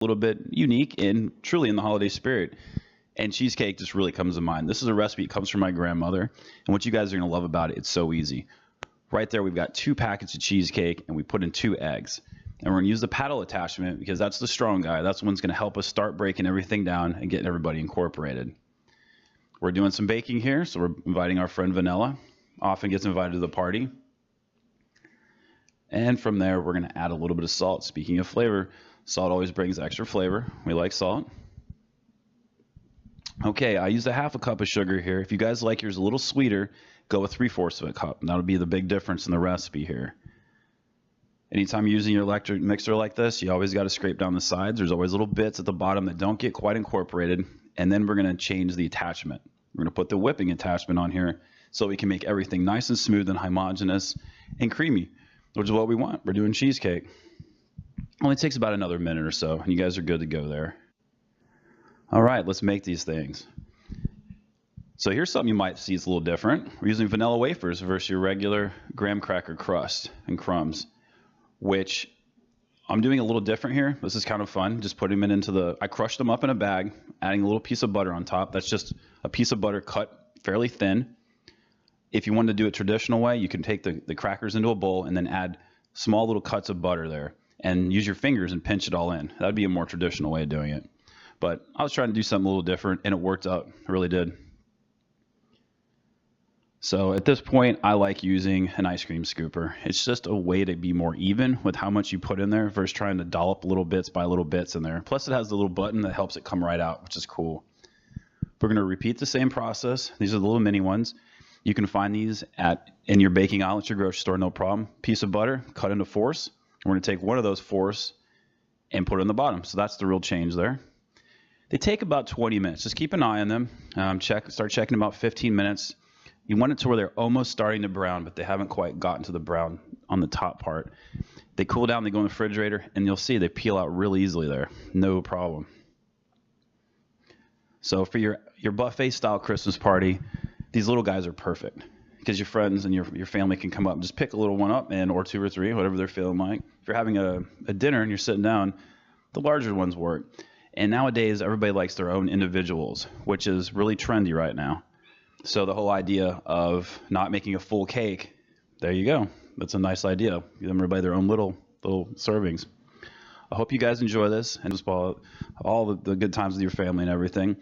little bit unique and truly in the holiday spirit. And cheesecake just really comes to mind. This is a recipe. It comes from my grandmother. And what you guys are going to love about it, it's so easy. Right there, we've got 2 packets of cheesecake, and we put in 2 eggs. And we're going to use the paddle attachment because that's the strong guy. That's the one's going to help us start breaking everything down and getting everybody incorporated. We're doing some baking here, so we're inviting our friend Vanilla. Often gets invited to the party. And from there, we're going to add a little bit of salt. Speaking of flavor, salt always brings extra flavor. We like salt. Okay, I used a 1/2 cup of sugar here. If you guys like yours a little sweeter, go with 3/4 of a cup. That'll be the big difference in the recipe here. Anytime you're using your electric mixer like this, you always got to scrape down the sides. There's always little bits at the bottom that don't get quite incorporated. And then we're going to change the attachment. We're going to put the whipping attachment on here so we can make everything nice and smooth and homogeneous and creamy, which is what we want. We're doing cheesecake. Only takes about another minute or so, and you guys are good to go there. All right, let's make these things. So here's something you might see is a little different. We're using vanilla wafers versus your regular graham cracker crust and crumbs, which I'm doing a little different here. This is kind of fun. Just putting them into I crushed them up in a bag, adding a little piece of butter on top. That's just a piece of butter cut fairly thin. If you wanted to do it traditional way, you can take the crackers into a bowl and then add small little cuts of butter there and use your fingers and pinch it all in. That'd be a more traditional way of doing it. But I was trying to do something a little different, and it worked out. It really did. So at this point, I like using an ice cream scooper. It's just a way to be more even with how much you put in there versus trying to dollop little bits by little bits in there. Plus, it has the little button that helps it come right out, which is cool. We're going to repeat the same process. These are the little mini ones. You can find these in your baking aisle at your grocery store, no problem. Piece of butter, cut into 4s. We're going to take one of those 4s and put it in the bottom. So that's the real change there. They take about 20 minutes. Just keep an eye on them. Start checking about 15 minutes. You want it to where they're almost starting to brown, but they haven't quite gotten to the brown on the top part. They cool down, they go in the refrigerator, and you'll see they peel out really easily there. No problem. So for your buffet style Christmas party, these little guys are perfect because your friends and your family can come up and just pick a little one up, or 2 or 3, whatever they're feeling like. If you're having a dinner and you're sitting down, the larger ones work. And nowadays, everybody likes their own individuals, which is really trendy right now. So the whole idea of not making a full cake, there you go. That's a nice idea. Give them everybody their own little servings. I hope you guys enjoy this and just all the good times with your family and everything.